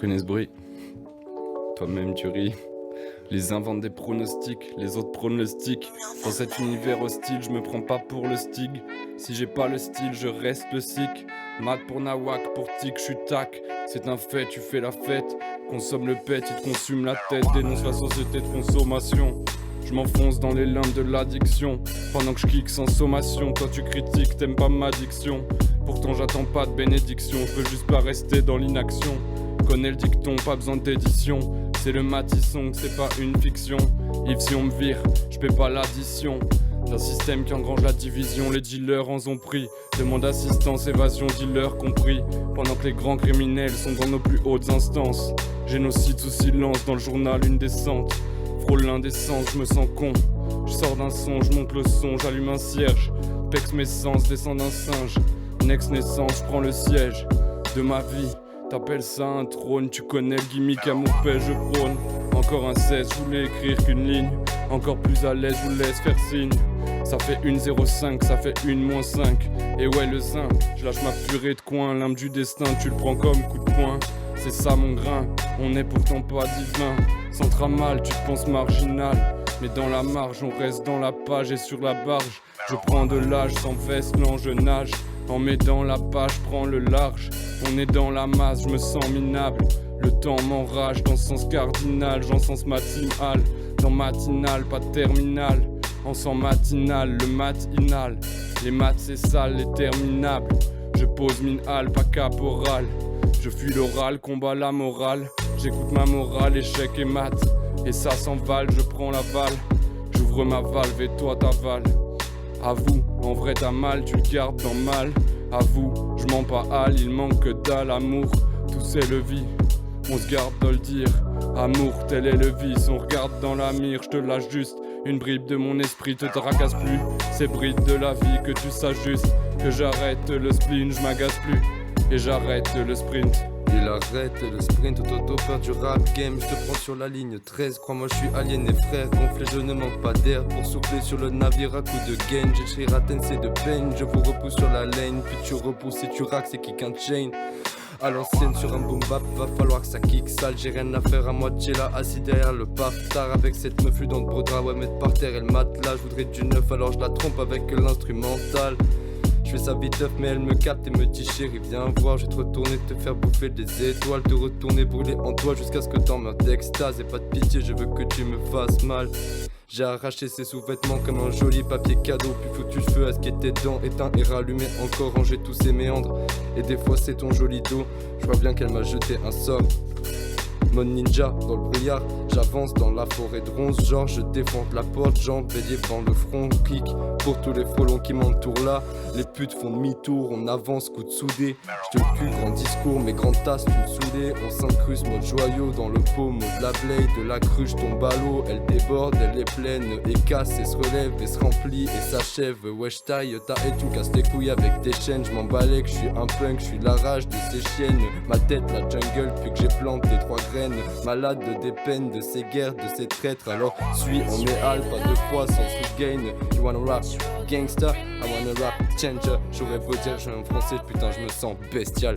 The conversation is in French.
connais ce bruit? Toi-même tu ris. Les inventent des pronostics, les autres prônent le stick. Dans cet univers hostile, je me prends pas pour le stig. Si j'ai pas le style, je reste le sick. Mat pour nawak, pour tic, je suis tac. C'est un fait, tu fais la fête. Consomme le pet, il te consume la tête. Dénonce la société de consommation. Je m'enfonce dans les limbes de l'addiction. Pendant que je kick sans sommation. Toi tu critiques, t'aimes pas ma diction. Pourtant j'attends pas de bénédiction. Je veux juste pas rester dans l'inaction. Connais le dicton, pas besoin d'édition. C'est le Matisson, c'est pas une fiction. Yves si on me vire, je paie pas l'addition. D'un système qui engrange la division, les dealers en ont pris. Demande assistance, évasion, dealer compris. Pendant que les grands criminels sont dans nos plus hautes instances. Génocide sous silence, dans le journal une descente. Frôle l'indécence, je me sens con. Je sors d'un son, je monte le son, j'allume un cierge. Pex mes sens, descends d'un singe. Next naissance, je prends le siège de ma vie. T'appelles ça un trône, tu connais le gimmick, amour paix, je prône. Encore un 16, je voulais écrire qu'une ligne. Encore plus à l'aise, je vous laisse faire signe. Ça fait une 0,5, ça fait une moins 5. Et ouais le zin, je lâche ma purée de coin. L'âme du destin, tu le prends comme coup de poing. C'est ça mon grain, on n'est pourtant pas divin. Sans tramal, tu te penses marginal. Mais dans la marge, on reste dans la page et sur la barge. Je prends de l'âge, sans veste, non je nage. En m'aidant la page, prends le large. On est dans la masse, je me sens minable. Le temps m'enrage dans le sens cardinal. J'encense matinal, dans matinal, pas terminal. En sens matinal, le matinal. Les maths c'est sale, les terminables. Je pose mine hal, pas caporal. Je fuis l'oral, combat la morale. J'écoute ma morale, échec et mat. Et ça s'envale, je prends la balle. J'ouvre ma valve et toi t'avales. Avoue, en vrai t'as mal, tu le gardes dans mal. Avoue, je mens pas hal, il manque que dalle. Amour, tout c'est le vie, on se garde de le dire. Amour, tel est le vice, on regarde dans la mire. Je te lâche juste une bribe de mon esprit, te tracasse plus. Ces brides de la vie, que tu saches juste que j'arrête le spleen, je m'agace plus. Et j'arrête le sprint. Il arrête le sprint, auto peur du rap game. Je te prends sur la ligne 13, crois-moi je suis aliéné frère. Gonflé, je ne manque pas d'air pour souffler sur le navire à coup de gain. J'ai chez Raten, c'est de peine, je vous repousse sur la lane. Puis tu repousses et tu racks, c'est kick and chain. À l'ancienne sur un boom bap, va falloir que ça kick sale. J'ai rien à faire à moitié là, assis derrière le paf-tard. Avec cette meuf lui dans le bras, ouais mettre par terre et le matelas. Je voudrais du neuf alors je la trompe avec l'instrumental. Je fais ça vite mais elle me capte et me dit chérie viens voir. Je vais te retourner, te faire bouffer des étoiles. Te retourner brûler en toi jusqu'à ce que t'en meurs d'extase. Et pas de pitié, je veux que tu me fasses mal. J'ai arraché ses sous-vêtements comme un joli papier cadeau. Puis foutu le feu à ce qui était dedans, éteint et rallumé. Encore rangé tous ses méandres. Et des fois c'est ton joli dos. Je vois bien qu'elle m'a jeté un sort. Mon ninja dans le brouillard, j'avance dans la forêt de ronces. Genre je défonce la porte, jambes bélier devant le front. Clic pour tous les frelons qui m'entourent là. Les putes font demi-tour, on avance, coude soudé. Je te cul, grand discours, mes grandes tasses, tu me saoulais. On s'incruste, mode joyau dans le pot, mode la blade. De la cruche tombe à l'eau, elle déborde, elle est pleine. Et casse et se relève et se remplit et s'achève. Wesh taille, ta et tu casses les couilles avec des chaînes. Je m'emballais que je suis un punk, je suis la rage de ces chiennes. Ma tête, la jungle, puis que j'ai planté 3 graines. Malade de des peines, de ces guerres, de ces traîtres. Alors suis en méhal, pas de foi sans regain. You wanna rap gangsta, I wanna rap changer. J'aurais beau dire je suis un français, putain je me sens bestial.